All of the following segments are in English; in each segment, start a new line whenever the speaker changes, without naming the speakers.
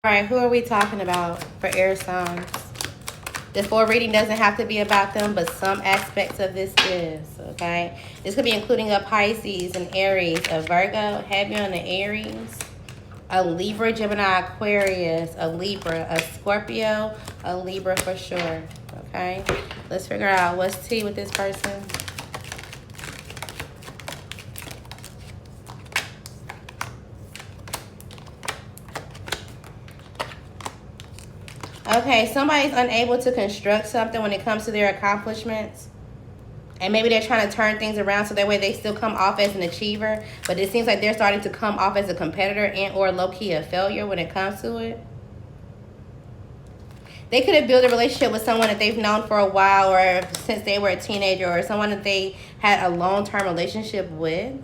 All right, who are we talking about for air signs? The full reading doesn't have to be about them, but some aspects of this is, okay? This could be including a Pisces, an Aries, a Virgo, heavy on the Aries, a Libra, Gemini, Aquarius, a Libra, a Scorpio, a Libra for sure, okay? Let's figure out what's tea with this person. Okay, somebody's unable to construct something when it comes to their accomplishments. And maybe they're trying to turn things around so that way they still come off as an achiever. But it seems like they're starting to come off as a competitor and or low-key a failure when it comes to it. They could have built a relationship with someone that they've known for a while or since they were a teenager, or someone that they had a long-term relationship with.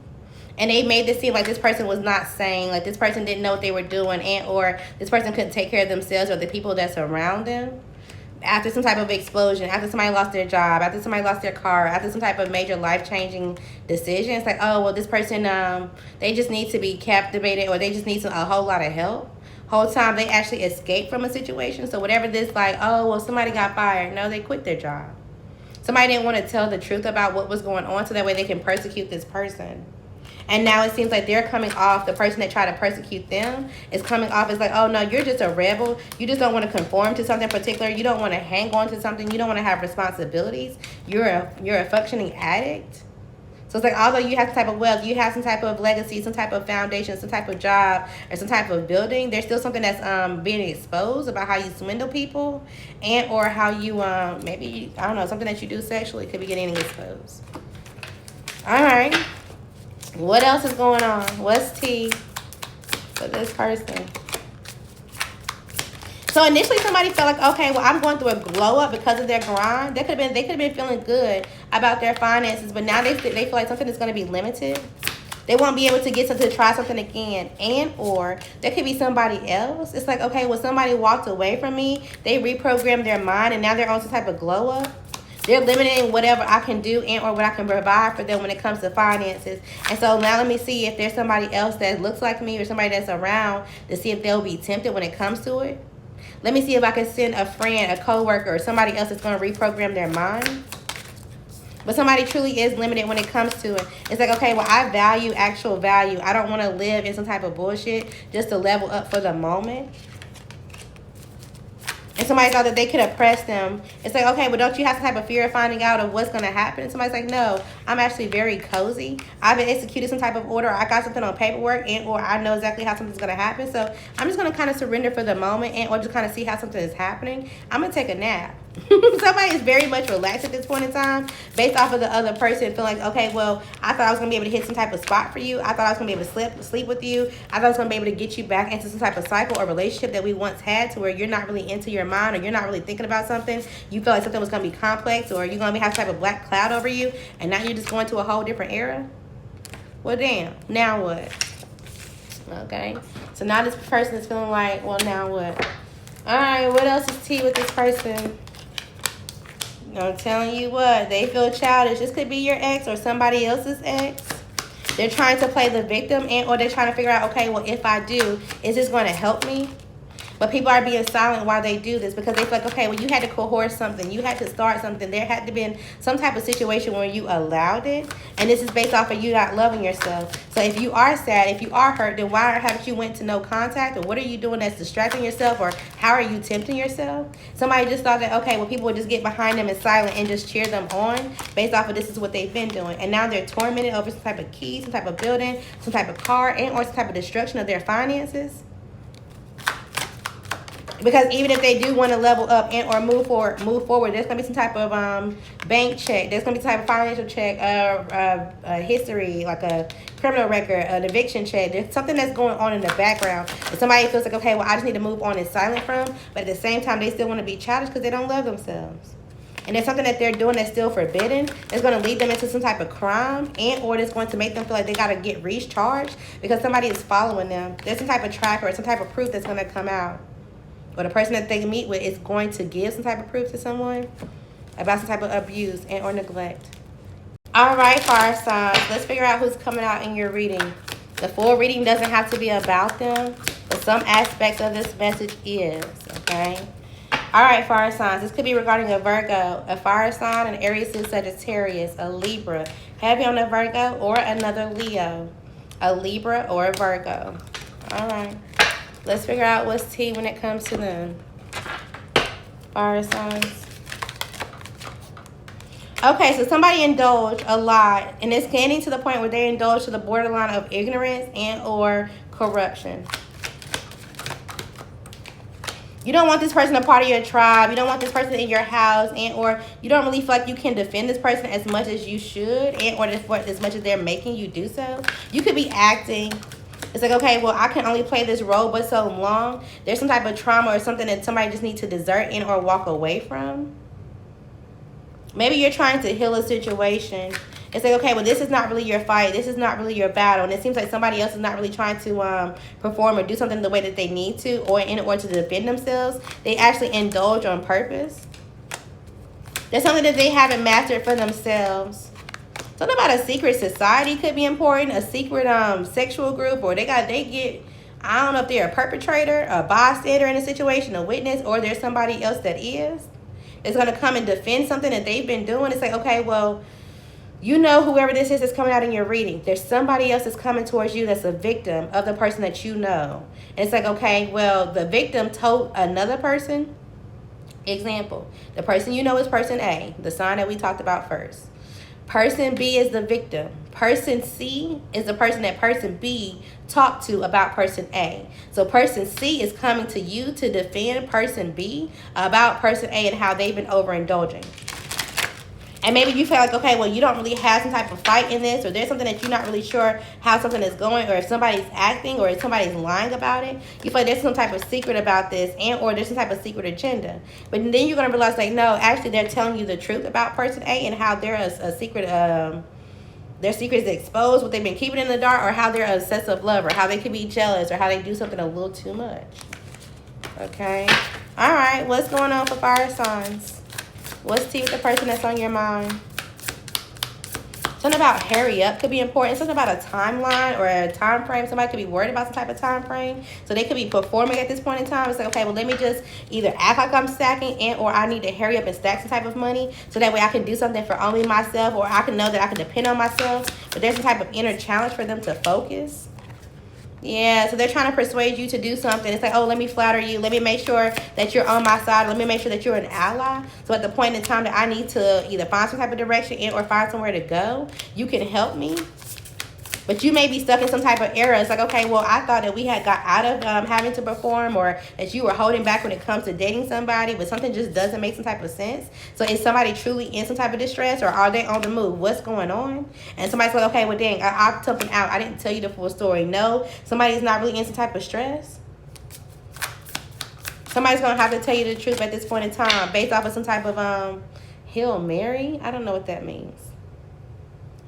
And they made this seem like this person was not sane, like this person didn't know what they were doing, and or this person couldn't take care of themselves or the people that's around them. After some type of explosion, after somebody lost their job, after somebody lost their car, after some type of major life-changing decision, it's like, oh, well, this person, they just need to be captivated, or they just need a whole lot of help. Whole time they actually escaped from a situation. So whatever this, like, oh, well, somebody got fired. No, they quit their job. Somebody didn't want to tell the truth about what was going on so that way they can persecute this person. And now it seems like they're coming off, the person that tried to persecute them is coming off as like, oh, no, you're just a rebel. You just don't want to conform to something particular. You don't want to hang on to something. You don't want to have responsibilities. You're a functioning addict. So it's like, although you have some type of wealth, you have some type of legacy, some type of foundation, some type of job, or some type of building, there's still something that's being exposed about how you swindle people, and or how you, maybe, I don't know, something that you do sexually could be getting exposed. All right. What else is going on? What's tea for this person? So initially somebody felt like, okay, well, I'm going through a glow up because of their grind. They could have been feeling good about their finances, but now they feel like something is going to be limited. They won't be able to get to try something again, and or there could be somebody else. It's like, okay, well, somebody walked away from me. They reprogrammed their mind, and now they're on some type of glow up. They're limiting whatever I can do and or what I can provide for them when it comes to finances. And so now let me see if there's somebody else that looks like me or somebody that's around to see if they'll be tempted when it comes to it. Let me see if I can send a friend, a coworker, or somebody else that's going to reprogram their mind. But somebody truly is limited when it comes to it. It's like, okay, well, I value actual value. I don't want to live in some type of bullshit just to level up for the moment. And somebody thought that they could oppress them. It's like, okay, but don't you have some type of fear of finding out of what's going to happen? And somebody's like, no, I'm actually very cozy. I've been executed some type of order. I got something on paperwork, and or I know exactly how something's going to happen. So I'm just going to kind of surrender for the moment, and or just kind of see how something is happening. I'm going to take a nap. Somebody is very much relaxed at this point in time based off of the other person feeling like, okay, well, I thought I was going to be able to hit some type of spot for you. I thought I was going to be able to sleep with you. I thought I was going to be able to get you back into some type of cycle or relationship that we once had, to where you're not really into your mind, or you're not really thinking about something. You felt like something was going to be complex, or you're going to have some type of black cloud over you, and now you're just going to a whole different era. Well, damn. Now what? Okay. So now this person is feeling like, well, now what? All right. What else is tea with this person? I'm telling you what, they feel childish. This could be your ex or somebody else's ex. They're trying to play the victim, and or they're trying to figure out, okay, well, if I do, is this going to help me? But people are being silent while they do this because they feel like, okay, well, you had to coerce something. You had to start something. There had to be some type of situation where you allowed it. And this is based off of you not loving yourself. So if you are sad, if you are hurt, then why haven't you went to no contact? Or what are you doing that's distracting yourself? Or how are you tempting yourself? Somebody just thought that, okay, well, people would just get behind them in silence and just cheer them on based off of this is what they've been doing. And now they're tormented over some type of key, some type of building, some type of car, and or some type of destruction of their finances. Because even if they do want to level up and or move forward, there's going to be some type of bank check. There's going to be some type of financial check, history, like a criminal record, an eviction check. There's something that's going on in the background. And somebody feels like, okay, well, I just need to move on and silent from. But at the same time, they still want to be childish because they don't love themselves. And there's something that they're doing that's still forbidden. That's going to lead them into some type of crime, and or it's going to make them feel like they got to get recharged because somebody is following them. There's some type of tracker or some type of proof that's going to come out. Or the person that they meet with is going to give some type of proof to someone about some type of abuse and or neglect. All right, fire signs. Let's figure out who's coming out in your reading. The full reading doesn't have to be about them, but some aspect of this message is, okay? All right, fire signs. This could be regarding a Virgo, a fire sign, an Aries, Sagittarius, a Libra, heavy on a Virgo, or another Leo, a Libra or a Virgo. All right. Let's figure out what's tea when it comes to them. Fire signs. Okay, so somebody indulged a lot, and it's getting to the point where they indulge to the borderline of ignorance and or corruption. You don't want this person a part of your tribe. You don't want this person in your house, and or you don't really feel like you can defend this person as much as you should, and or as much as they're making you do so. You could be acting. It's like, okay, well, I can only play this role but so long. There's some type of trauma or something that somebody just needs to desert in or walk away from. Maybe you're trying to heal a situation. It's like, okay, well, this is not really your fight. This is not really your battle. And it seems like somebody else is not really trying to perform or do something the way that they need to, or in order to defend themselves. They actually indulge on purpose. There's something that they haven't mastered for themselves. Something about a secret society could be important. A secret sexual group, or they get, I don't know if they're a perpetrator, a bystander in a situation, a witness, or there's somebody else that is going to come and defend something that they've been doing. It's like, okay, well, you know whoever this is that's coming out in your reading. There's somebody else that's coming towards you that's a victim of the person that you know. And it's like, okay, well, the victim told another person. Example, the person you know is person A, the sign that we talked about first. Person B is the victim. Person C is the person that person B talked to about person A. So person C is coming to you to defend person B about person A and how they've been overindulging. And maybe you feel like, okay, well, you don't really have some type of fight in this, or there's something that you're not really sure how something is going, or if somebody's acting, or if somebody's lying about it. You feel like there's some type of secret about this, and or there's some type of secret agenda. But then you're going to realize, like, no, actually they're telling you the truth about person A and how they're a secret, their secret is exposed, what they've been keeping in the dark, or how they're an obsessive lover, how they could be jealous, or how they do something a little too much. Okay? All right, what's going on for fire signs? What's tea with the person that's on your mind? Something about hurry up could be important. Something about a timeline or a time frame. Somebody could be worried about some type of time frame. So they could be performing at this point in time. It's like, okay, well, let me just either act like I'm stacking, and or I need to hurry up and stack some type of money so that way I can do something for only myself, or I can know that I can depend on myself. But there's some type of inner challenge for them to focus. Yeah, so they're trying to persuade you to do something. It's like, oh, let me flatter you. Let me make sure that you're on my side. Let me make sure that you're an ally. So at the point in time that I need to either find some type of direction and or find somewhere to go, you can help me. But you may be stuck in some type of error. It's like, okay, well, I thought that we had got out of having to perform, or that you were holding back when it comes to dating somebody, but something just doesn't make some type of sense. So is somebody truly in some type of distress, or are they on the move? What's going on? And somebody's like, okay, well, dang, I opted something out. I didn't tell you the full story. No, somebody's not really in some type of stress. Somebody's going to have to tell you the truth at this point in time based off of some type of Hail Mary. I don't know what that means.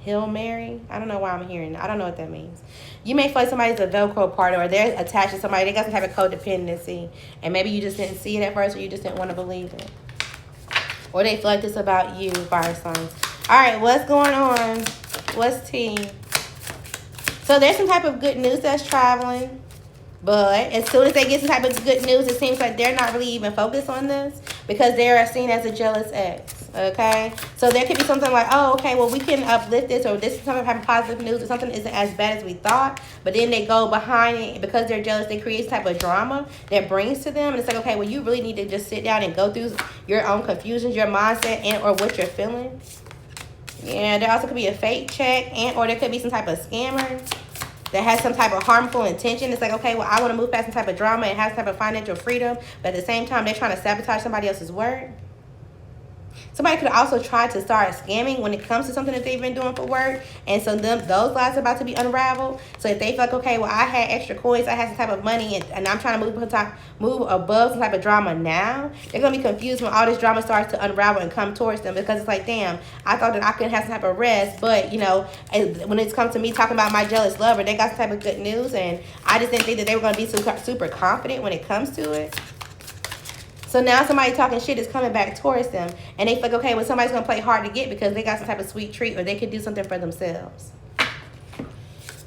Hail Mary. I don't know why I'm hearing that. I don't know what that means. You may feel like somebody's a Velcro partner, or they're attached to somebody. They got some type of codependency. And maybe you just didn't see it at first, or you just didn't want to believe it. Or they feel like this about you, fire signs. All right, what's going on? What's tea? So there's some type of good news that's traveling. But as soon as they get some type of good news, it seems like they're not really even focused on this because they're seen as a jealous ex. Okay, so there could be something like, oh, okay, well, we can uplift this, or this is something having positive news, or something isn't as bad as we thought, but then they go behind it because they're jealous. They create some type of drama that brings to them, and it's like, okay, well, you really need to just sit down and go through your own confusions, your mindset, and or what you're feeling. Yeah, there also could be a fake check, and or there could be some type of scammer that has some type of harmful intention. It's like, okay, well, I want to move past some type of drama and have some type of financial freedom, but at the same time, they're trying to sabotage somebody else's work. Somebody could also try to start scamming when it comes to something that they've been doing for work. And so those lies are about to be unraveled. So if they feel like, okay, well, I had extra coins, I had some type of money, and I'm trying to move above some type of drama now, they're going to be confused when all this drama starts to unravel and come towards them, because it's like, damn, I thought that I could have some type of rest. But, you know, when it's come to me talking about my jealous lover, they got some type of good news. And I just didn't think that they were going to be super confident when it comes to it. So now somebody talking shit is coming back towards them. And they feel like, okay, well, somebody's going to play hard to get because they got some type of sweet treat, or they could do something for themselves.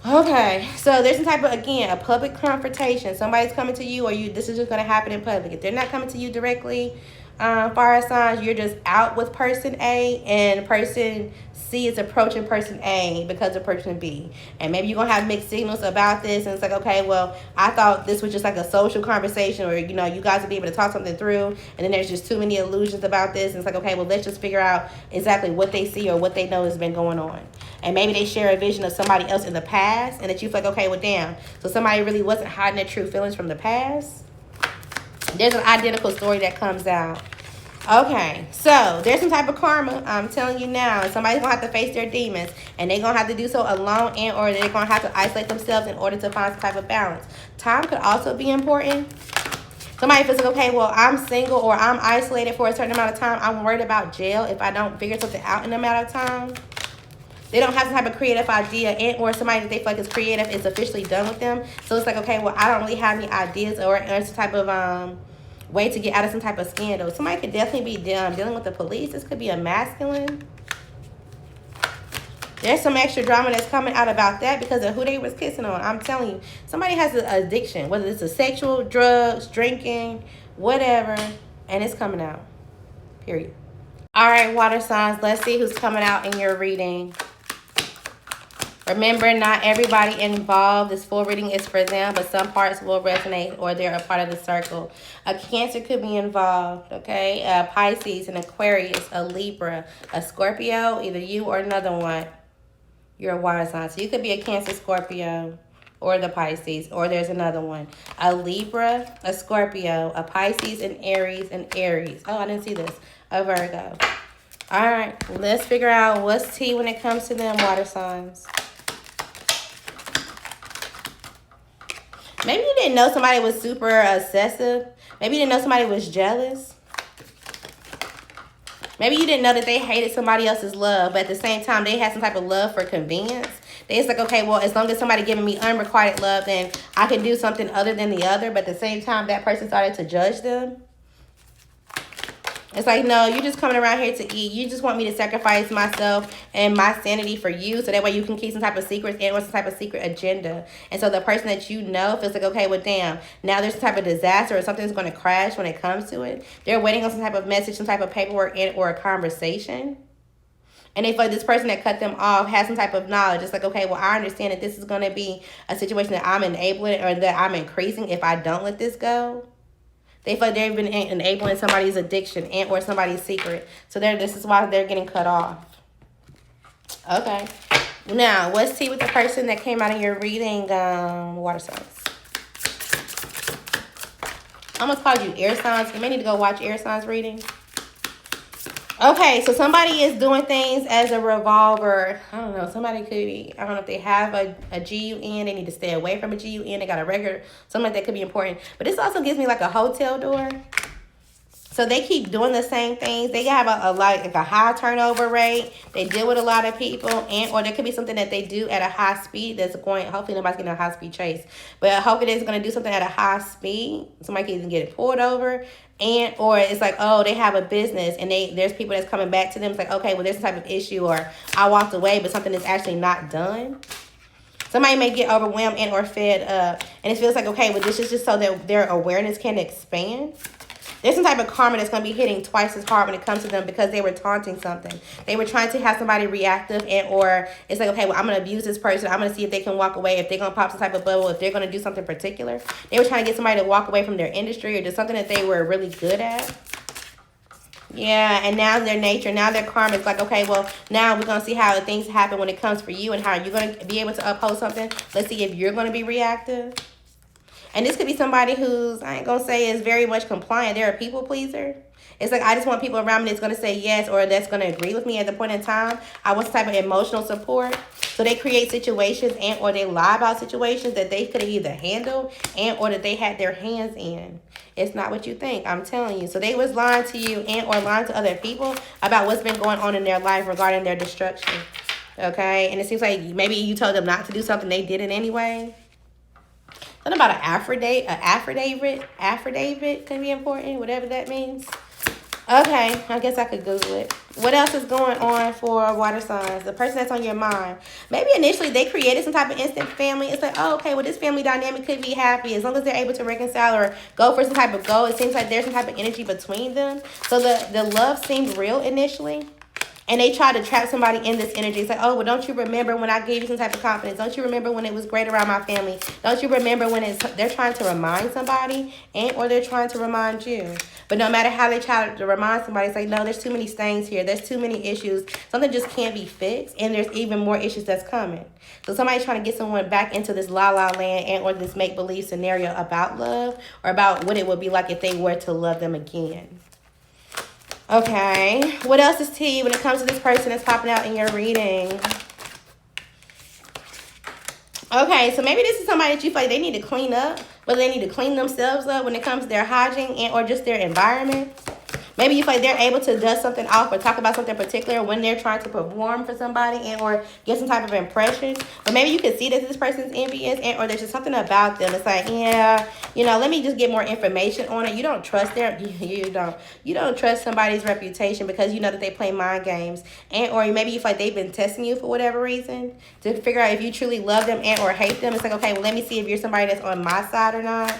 Okay, so there's some type of, again, a public confrontation. Somebody's coming to you, or this is just going to happen in public. If they're not coming to you directly, fire signs, you're just out with person A, and person C is approaching person A because of person B. And maybe you're going to have mixed signals about this, and it's like, okay, well, I thought this was just like a social conversation where, you know, you guys would be able to talk something through, and then there's just too many illusions about this, and it's like, okay, well, let's just figure out exactly what they see or what they know has been going on. And maybe they share a vision of somebody else in the past, and that you feel like, okay, well, damn, so somebody really wasn't hiding their true feelings from the past. There's an identical story that comes out. Okay, so there's some type of karma. I'm telling you now, somebody's gonna have to face their demons, and they're gonna have to do so alone, and or they're gonna have to isolate themselves in order to find some type of balance. Time could also be important. Somebody feels like, okay, well, I'm single or I'm isolated for a certain amount of time. I'm worried about jail if I don't figure something out in a amount of time. They don't have some type of creative idea, and or somebody that they feel like is creative is officially done with them. So it's like, okay, well, I don't really have any ideas or some type of way to get out of some type of scandal. Somebody could definitely be dealing with the police. This could be a masculine. There's some extra drama that's coming out about that because of who they was kissing on. I'm telling you, somebody has an addiction, whether it's a sexual, drugs, drinking, whatever, and it's coming out. Period. All right, water signs. Let's see who's coming out in your reading. Remember, not everybody involved. This full reading is for them, but some parts will resonate or they're a part of the circle. A Cancer could be involved, okay? A Pisces, an Aquarius, a Libra, a Scorpio, either you or another one. You're a water sign. So you could be a Cancer, Scorpio, or the Pisces, or there's another one. A Libra, a Scorpio, a Pisces, an Aries, and Aries. Oh, I didn't see this. A Virgo. All right, let's figure out what's tea when it comes to them water signs. Maybe you didn't know somebody was super obsessive. Maybe you didn't know somebody was jealous. Maybe you didn't know that they hated somebody else's love, but at the same time, they had some type of love for convenience. They was like, okay, well, as long as somebody giving me unrequited love, then I can do something other than the other. But at the same time, that person started to judge them. It's like, no, you're just coming around here to eat. You just want me to sacrifice myself and my sanity for you, so that way you can keep some type of secrets and or some type of secret agenda. And so the person that you know feels like, okay, well, damn, now there's some type of disaster or something's going to crash when it comes to it. They're waiting on some type of message, some type of paperwork and or a conversation. And they feel like this person that cut them off has some type of knowledge. It's like, okay, well, I understand that this is going to be a situation that I'm enabling or that I'm increasing if I don't let this go. They feel like they've been enabling somebody's addiction and or somebody's secret. So this is why they're getting cut off. Okay. Now, what's tea with the person that came out of your reading, water signs? I almost called you air signs. You may need to go watch air signs reading. Okay, so somebody is doing things as a revolver. I don't know. Somebody could be, I don't know if they have a GUN. They need to stay away from a GUN. They got a record. Something like that could be important. But this also gives me like a hotel door. So they keep doing the same things. They have like a high turnover rate. They deal with a lot of people. And or there could be something that they do at a high speed that's going, hopefully nobody's getting a high speed chase. But hopefully they're going to do something at a high speed. Somebody can even get it pulled over. And or it's like, oh, they have a business and there's people that's coming back to them. It's like, okay, well, there's some type of issue or I walked away, but something is actually not done. Somebody may get overwhelmed and or fed up. And it feels like, okay, well, this is just so that their awareness can expand. There's some type of karma that's going to be hitting twice as hard when it comes to them because they were taunting something. They were trying to have somebody reactive and or it's like, okay, well, I'm going to abuse this person. I'm going to see if they can walk away, if they're going to pop some type of bubble, if they're going to do something particular. They were trying to get somebody to walk away from their industry or do something that they were really good at. Yeah, and now their nature, now their karma is like, okay, well, now we're going to see how things happen when it comes for you and how you're going to be able to uphold something. Let's see if you're going to be reactive. And this could be somebody who's, I ain't going to say is very much compliant. They're a people pleaser. It's like, I just want people around me that's going to say yes or that's going to agree with me at the point in time. I want some type of emotional support. So they create situations and or they lie about situations that they could have either handled and or that they had their hands in. It's not what you think. I'm telling you. So they was lying to you and or lying to other people about what's been going on in their life regarding their destruction. Okay? And it seems like maybe you told them not to do something. They did it anyway. Something about an affidavit can be important, whatever that means. Okay, I guess I could Google it. What else is going on for water signs? The person that's on your mind. Maybe initially they created some type of instant family. It's like, oh, okay, well, this family dynamic could be happy as long as they're able to reconcile or go for some type of goal. It seems like there's some type of energy between them. So the love seemed real initially. And they try to trap somebody in this energy. It's like, oh, well, don't you remember when I gave you some type of confidence? Don't you remember when it was great around my family? Don't you remember when they're trying to remind somebody and or they're trying to remind you? But no matter how they try to remind somebody, it's like, no, there's too many stains here. There's too many issues. Something just can't be fixed. And there's even more issues that's coming. So somebody's trying to get someone back into this la-la land and or this make-believe scenario about love or about what it would be like if they were to love them again. Okay, what else is tea when it comes to this person that's popping out in your reading? Okay, so maybe this is somebody that you feel like they need to clean up, but they need to clean themselves up when it comes to their hygiene and or just their environment. Maybe you feel like they're able to dust something off or talk about something particular when they're trying to perform for somebody and or get some type of impression. But maybe you can see that this person's envious and or there's just something about them. It's like, yeah, you know, let me just get more information on it. You don't trust you don't trust somebody's reputation because you know that they play mind games. And or maybe you feel like they've been testing you for whatever reason to figure out if you truly love them and or hate them. It's like, okay, well, let me see if you're somebody that's on my side or not.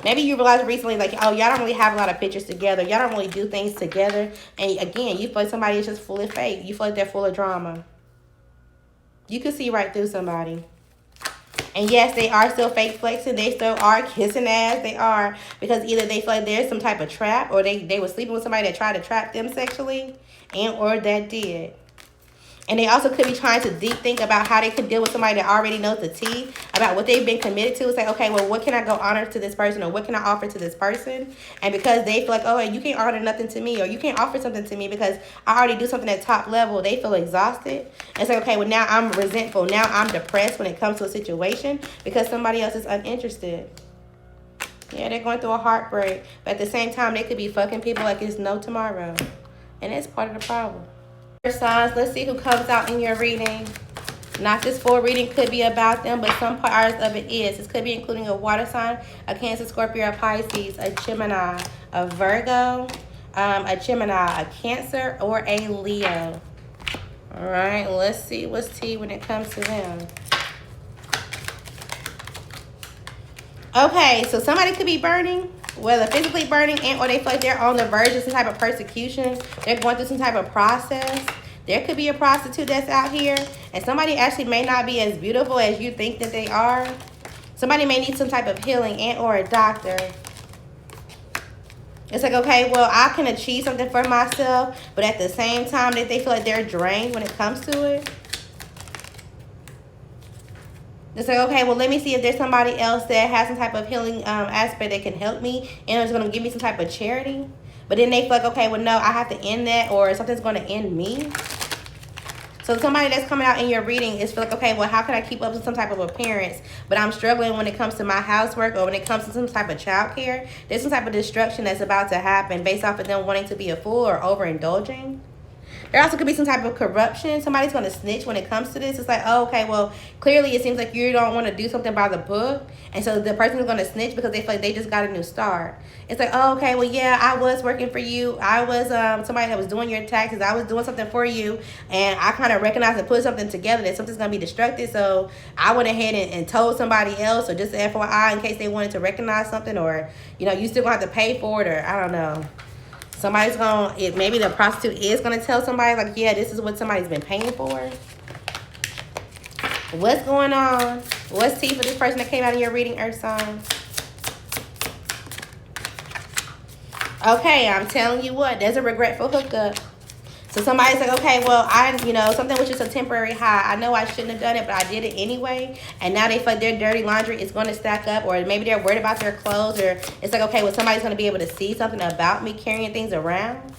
Maybe you realized recently, like, oh, y'all don't really have a lot of pictures together. Y'all don't really do things together. And again, you feel like somebody is just full of fake. You feel like they're full of drama. You can see right through somebody. And yes, they are still fake flexing. They still are kissing ass. They are. Because either they feel like there's some type of trap or they were sleeping with somebody that tried to trap them sexually and or that did. And they also could be trying to deep think about how they could deal with somebody that already knows the tea about what they've been committed to. It's like, okay, well, what can I go honor to this person or what can I offer to this person? And because they feel like, oh, you can't honor nothing to me or you can't offer something to me because I already do something at top level, they feel exhausted. And it's like, okay, well, now I'm resentful. Now I'm depressed when it comes to a situation because somebody else is uninterested. Yeah, they're going through a heartbreak. But at the same time, they could be fucking people like it's no tomorrow. And that's part of the problem. Signs, let's see who comes out in your reading. Not this full reading could be about them, but some parts of it is. This could be including a water sign, a Cancer, Scorpio, a Pisces, a Gemini, a Virgo, a Gemini, a Cancer, or a Leo. All right, let's see what's tea when it comes to them. Okay, so somebody could be burning, whether physically burning and or they feel like they're on the verge of some type of persecution. They're going through some type of process. There could be a prostitute that's out here. And somebody actually may not be as beautiful as you think that they are. Somebody may need some type of healing and or a doctor. It's like, okay, well, I can achieve something for myself. But at the same time, that they feel like they're drained when it comes to it. It's like, okay, well, let me see if there's somebody else that has some type of healing aspect that can help me and is going to give me some type of charity. But then they feel like, okay, well, no, I have to end that or something's going to end me. So somebody that's coming out in your reading is feel like, okay, well, how can I keep up with some type of appearance? But I'm struggling when it comes to my housework or when it comes to some type of child care. There's some type of destruction that's about to happen based off of them wanting to be a fool or overindulging. There also could be some type of corruption. Somebody's going to snitch when it comes to this. It's like, oh, okay, well, clearly it seems like you don't want to do something by the book. And so the person is going to snitch because they feel like they just got a new start. It's like, oh, okay, well, yeah, I was working for you. I was somebody that was doing your taxes. I was doing something for you. And I kind of recognized and put something together that something's going to be destructive. So I went ahead and told somebody else or just FYI in case they wanted to recognize something or, you know, you still going to have to pay for it or I don't know. Somebody's going, maybe the prostitute is going to tell somebody, like, yeah, this is what somebody's been paying for. What's going on? What's tea for this person that came out of your reading, Earth signs? Okay, I'm telling you what, there's a regretful hookup. So somebody's like, okay, well, something was just a temporary high. I know I shouldn't have done it, but I did it anyway. And now they feel like their dirty laundry is going to stack up, or maybe they're worried about their clothes, or it's like, okay, well, somebody's going to be able to see something about me carrying things around.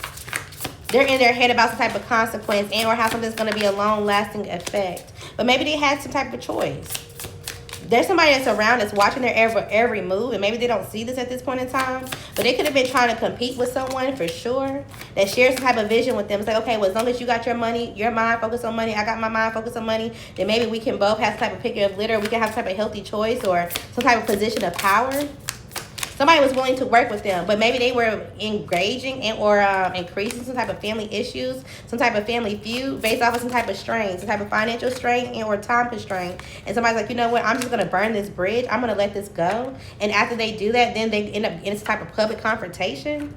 They're in their head about some type of consequence and or how something's going to be a long-lasting effect. But maybe they had some type of choice. There's somebody that's around that's watching their every move, and maybe they don't see this at this point in time, but they could have been trying to compete with someone for sure that shares some type of vision with them. It's like, okay, well, as long as you got your money, your mind focused on money, I got my mind focused on money, then maybe we can both have some type of pick of litter. We can have some type of healthy choice or some type of position of power. Somebody was willing to work with them, but maybe they were engaging and or increasing some type of family issues, some type of family feud based off of some type of strain, some type of financial strain and or time constraint. And somebody's like, you know what, I'm just going to burn this bridge. I'm going to let this go. And after they do that, then they end up in some type of public confrontation.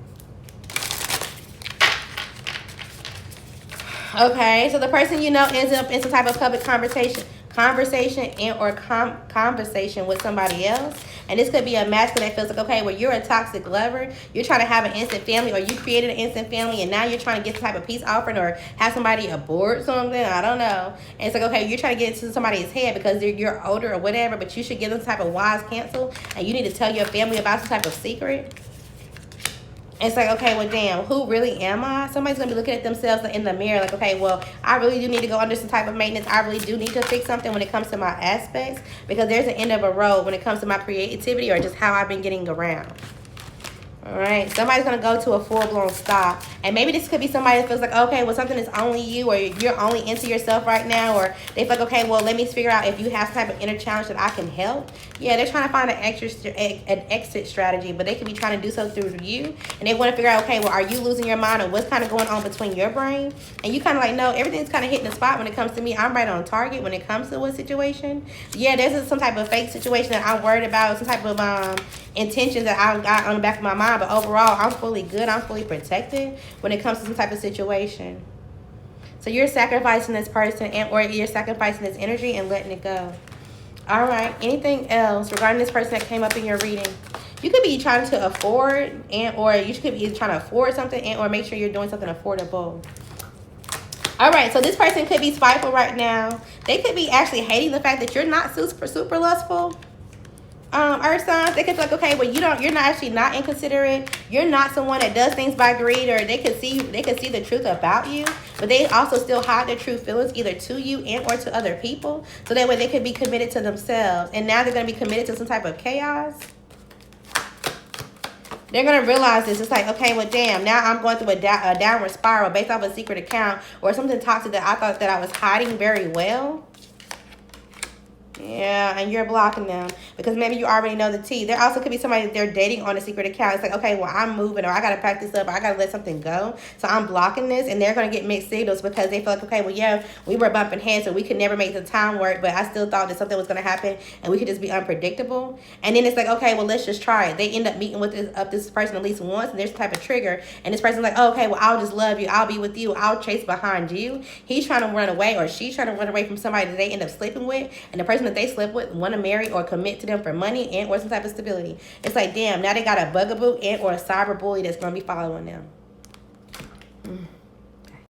Okay, so the person you know ends up in some type of public conversation and or conversation with somebody else. And this could be a masculine that feels like, okay, well, you're a toxic lover. You're trying to have an instant family, or you created an instant family, and now you're trying to get some type of peace offering or have somebody abort something. I don't know. And it's like, okay, you're trying to get into somebody's head because you're older or whatever, but you should give them some type of wise counsel, and you need to tell your family about some type of secret. It's like, okay, well, damn, who really am I? Somebody's going to be looking at themselves in the mirror like, okay, well, I really do need to go under some type of maintenance. I really do need to fix something when it comes to my aspects, because there's an end of a road when it comes to my creativity or just how I've been getting around. All right, somebody's going to go to a full-blown stop. And maybe this could be somebody that feels like, okay, well, something is only you, or you're only into yourself right now, or they feel like, okay, well, let me figure out if you have some type of inner challenge that I can help. Yeah, they're trying to find an exit strategy, but they could be trying to do so through you. And they want to figure out, okay, well, are you losing your mind, or what's kind of going on between your brain? And you kind of like, no, everything's kind of hitting the spot when it comes to me. I'm right on target when it comes to what situation. Yeah, there's some type of fake situation that I'm worried about, some type of intentions that I got on the back of my mind, but overall, I'm fully good. I'm fully protected when it comes to some type of situation. So you're sacrificing this person and or you're sacrificing this energy and letting it go. All right. Anything else regarding this person that came up in your reading? You could be trying to afford and or you could be trying to afford something and or make sure you're doing something affordable. All right, so this person could be spiteful right now. They could be actually hating the fact that you're not super lustful. Earth signs, they could feel like, okay, well, you're not actually not inconsiderate. You're not someone that does things by greed, or they could see the truth about you, but they also still hide their true feelings either to you and or to other people. So that way they could be committed to themselves. And now they're going to be committed to some type of chaos. They're going to realize this. It's like, okay, well, damn, now I'm going through a downward spiral based off a secret account or something toxic that I thought that I was hiding very well. Yeah, and you're blocking them because maybe you already know the tea. There also could be somebody that they're dating on a secret account. It's like, okay, well, I'm moving, or I got to pack this up, or I got to let something go. So I'm blocking this, and they're going to get mixed signals because they feel like, okay, well, yeah, we were bumping heads, so we could never make the time work, but I still thought that something was going to happen, and we could just be unpredictable. And then it's like, okay, well, let's just try it. They end up meeting with this person at least once, and there's some type of trigger, and this person's like, oh, okay, well, I'll just love you. I'll be with you. I'll chase behind you. He's trying to run away, or she's trying to run away from somebody that they end up sleeping with, and the person that they slept with want to marry or commit to them for money and or some type of stability. It's like, damn, now they got a bugaboo and or a cyber bully that's going to be following them.